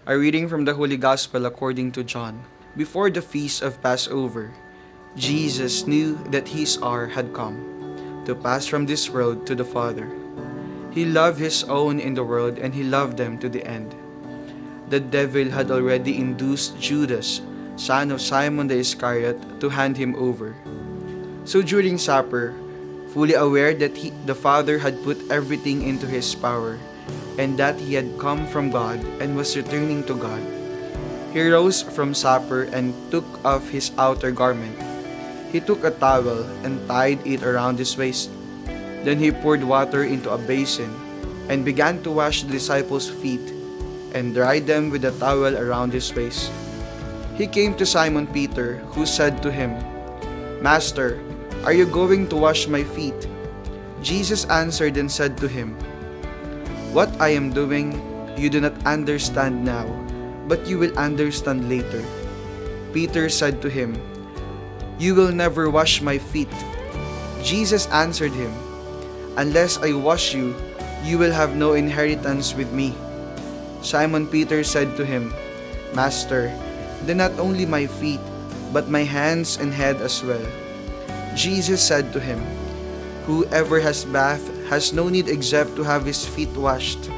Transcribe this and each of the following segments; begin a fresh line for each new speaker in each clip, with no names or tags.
A reading from the Holy Gospel according to John. Before the feast of Passover, Jesus knew that his hour had come to pass from this world to the Father. He loved his own in the world, and he loved them to the end. The devil had already induced Judas, son of Simon the Iscariot, to hand him over. So during supper, fully aware that the Father had put everything into his power, and that he had come from God and was returning to God, he rose from supper and took off his outer garment. He took a towel and tied it around his waist. Then he poured water into a basin and began to wash the disciples' feet and dried them with a towel around his waist. He came to Simon Peter, who said to him, "Master, are you going to wash my feet?" Jesus answered and said to him, "What I am doing you do not understand now, but you will understand later." Peter said to him, "You will never wash my feet." Jesus answered him, "Unless I wash you, you will have no inheritance with me." Simon Peter said to him, "Master, then not only my feet, but my hands and head as well." Jesus said to him, "Whoever has bathed has no need except to have his feet washed,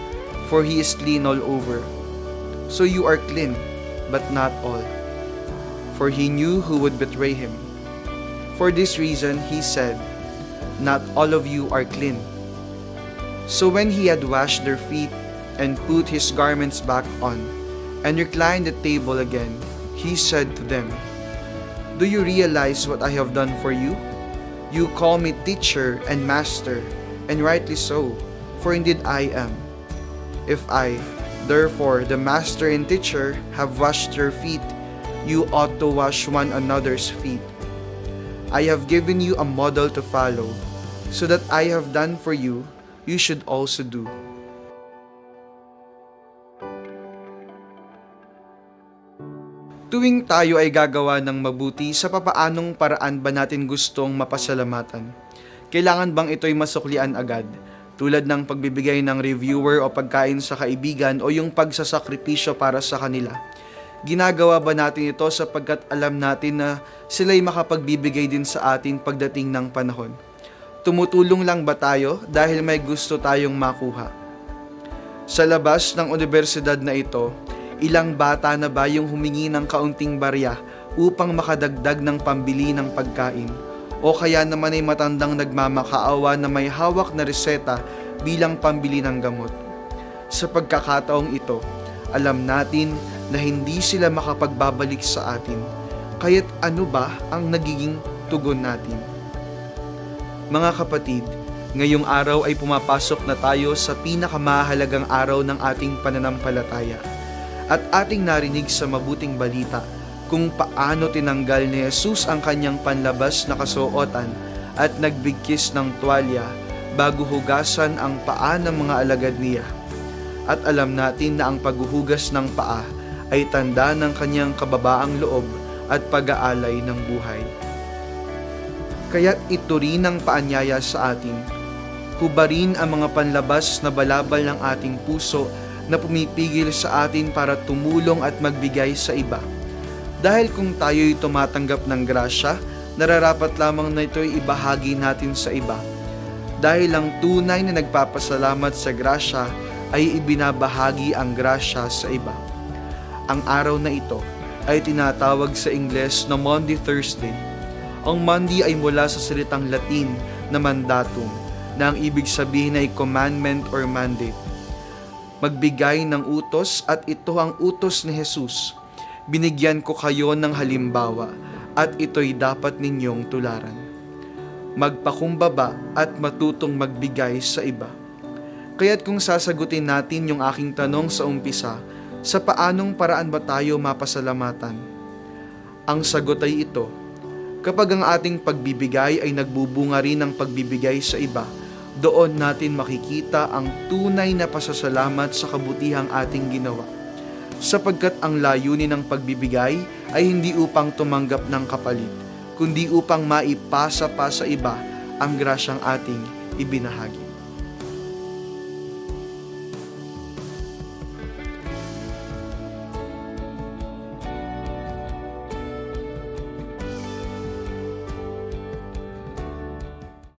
for he is clean all over. So you are clean, but not all." For he knew who would betray him. For this reason he said, "Not all of you are clean." So when he had washed their feet and put his garments back on, and reclined at table again, he said to them, "Do you realize what I have done for you? You call me teacher and master, and rightly so, for indeed I am. If I, therefore, the master and teacher, have washed your feet, you ought to wash one another's feet. I have given you a model to follow, so that I have done for you, you should also do." Tuwing tayo ay gagawa ng mabuti, sa papaanong paraan ba natin gustong mapasalamatan? Kailangan bang ito'y masuklian agad, tulad ng pagbibigay ng reviewer o pagkain sa kaibigan o yung pagsasakripisyo para sa kanila? Ginagawa ba natin ito sapagkat alam natin na sila'y makapagbibigay din sa atin pagdating ng panahon? Tumutulong lang ba tayo dahil may gusto tayong makuha? Sa labas ng universidad na ito, ilang bata na ba yung humingi ng kaunting barya upang makadagdag ng pambili ng pagkain? O kaya naman ay matandang nagmamakaawa na may hawak na reseta bilang pambili ng gamot? Sa pagkakataong ito, alam natin na hindi sila makapagbabalik sa atin. Kaya't ano ba ang nagiging tugon natin? Mga kapatid, ngayong araw ay pumapasok na tayo sa pinakamahalagang araw ng ating pananampalataya. At ating narinig sa mabuting balita kung paano tinanggal ni Jesus ang kanyang panlabas na kasuotan at nagbigkis ng tuwalya bago hugasan ang paa ng mga alagad niya. At alam natin na ang paghuhugas ng paa ay tanda ng kanyang kababaang loob at pag-aalay ng buhay. Kaya't ito rin ang paanyaya sa atin. Hubarin ang mga panlabas na balabal ng ating puso na pumipigil sa atin para tumulong at magbigay sa iba. Dahil kung tayo'y tumatanggap ng grasya, nararapat lamang na ito'y ibahagi natin sa iba. Dahil ang tunay na nagpapasalamat sa grasya ay ibinabahagi ang grasya sa iba. Ang araw na ito ay tinatawag sa Ingles na Maundy Thursday. Ang Maundy ay mula sa salitang Latin na mandatum, na ang ibig sabihin ay commandment or mandate. Magbigay ng utos, at ito ang utos ni Jesus. Binigyan ko kayo ng halimbawa, at ito'y dapat ninyong tularan. Magpakumbaba at matutong magbigay sa iba. Kaya't kung sasagutin natin yung aking tanong sa umpisa, sa paanong paraan ba tayo mapasalamatan? Ang sagot ay ito: kapag ang ating pagbibigay ay nagbubunga rin ng pagbibigay sa iba, doon natin makikita ang tunay na pasasalamat sa kabutihang ating ginawa. Sapagkat ang layunin ng pagbibigay ay hindi upang tumanggap ng kapalit, kundi upang maipasa pa sa iba ang grasyang ating ibinahagi.